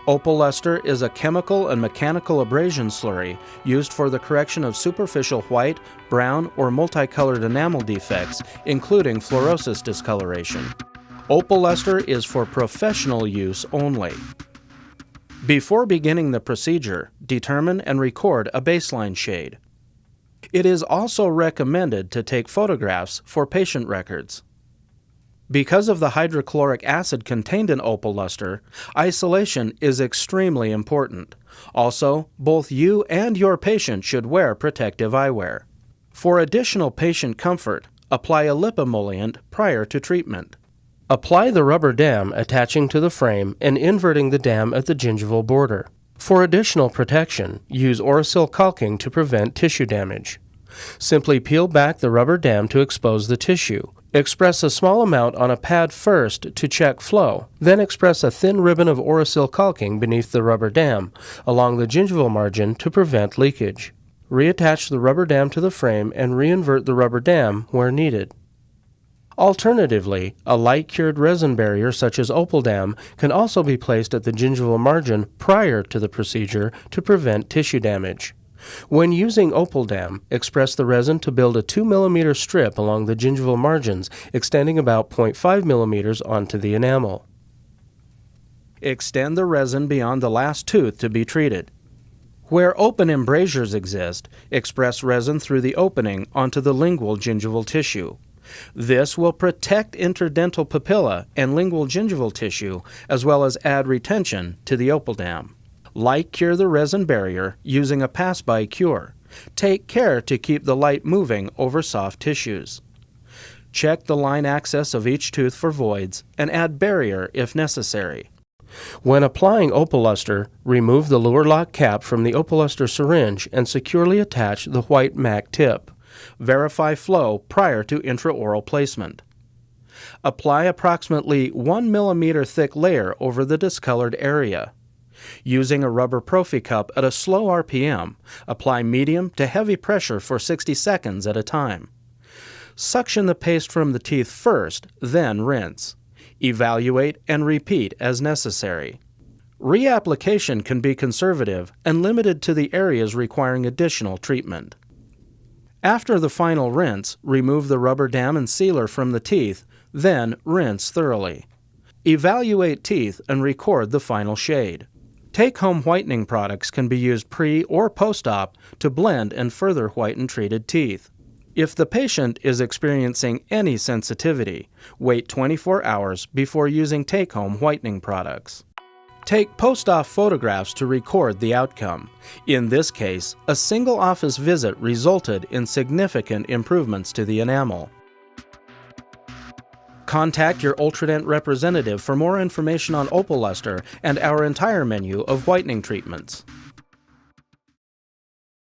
Opalustre is a chemical and mechanical abrasion slurry used for the correction of superficial white, brown, or multicolored enamel defects, including fluorosis discoloration. Opalustre is for professional use only. Before beginning the procedure, determine and record a baseline shade. It is also recommended to take photographs for patient records. Because of the hydrochloric acid contained in Opalustre, isolation is extremely important. Also, both you and your patient should wear protective eyewear. For additional patient comfort, apply a lip emollient prior to treatment. Apply the rubber dam attaching to the frame and inverting the dam at the gingival border. For additional protection, use Orasil caulking to prevent tissue damage. Simply peel back the rubber dam to expose the tissue. Express a small amount on a pad first to check flow, then express a thin ribbon of Orasil caulking beneath the rubber dam, along the gingival margin to prevent leakage. Reattach the rubber dam to the frame and reinvert the rubber dam where needed. Alternatively, a light-cured resin barrier such as Opaldam can also be placed at the gingival margin prior to the procedure to prevent tissue damage. When using Opaldam, express the resin to build a 2 mm strip along the gingival margins, extending about 0.5 mm onto the enamel. Extend the resin beyond the last tooth to be treated. Where open embrasures exist, express resin through the opening onto the lingual gingival tissue. This will protect interdental papilla and lingual gingival tissue, as well as add retention to the Opaldam. Light cure the resin barrier using a pass-by cure. Take care to keep the light moving over soft tissues. Check the line access of each tooth for voids and add barrier if necessary. When applying Opalustre, remove the luer lock cap from the Opalustre syringe and securely attach the white MAC tip. Verify flow prior to intraoral placement. Apply approximately 1 mm thick layer over the discolored area. Using a rubber prophy cup at a slow RPM, apply medium to heavy pressure for 60 seconds at a time. Suction the paste from the teeth first, then rinse. Evaluate and repeat as necessary. Reapplication can be conservative and limited to the areas requiring additional treatment. After the final rinse, remove the rubber dam and sealer from the teeth, then rinse thoroughly. Evaluate teeth and record the final shade. Take-home whitening products can be used pre- or post-op to blend and further whiten treated teeth. If the patient is experiencing any sensitivity, wait 24 hours before using take-home whitening products. Take post-op photographs to record the outcome. In this case, a single office visit resulted in significant improvements to the enamel. Contact your Ultradent representative for more information on Opalustre and our entire menu of whitening treatments.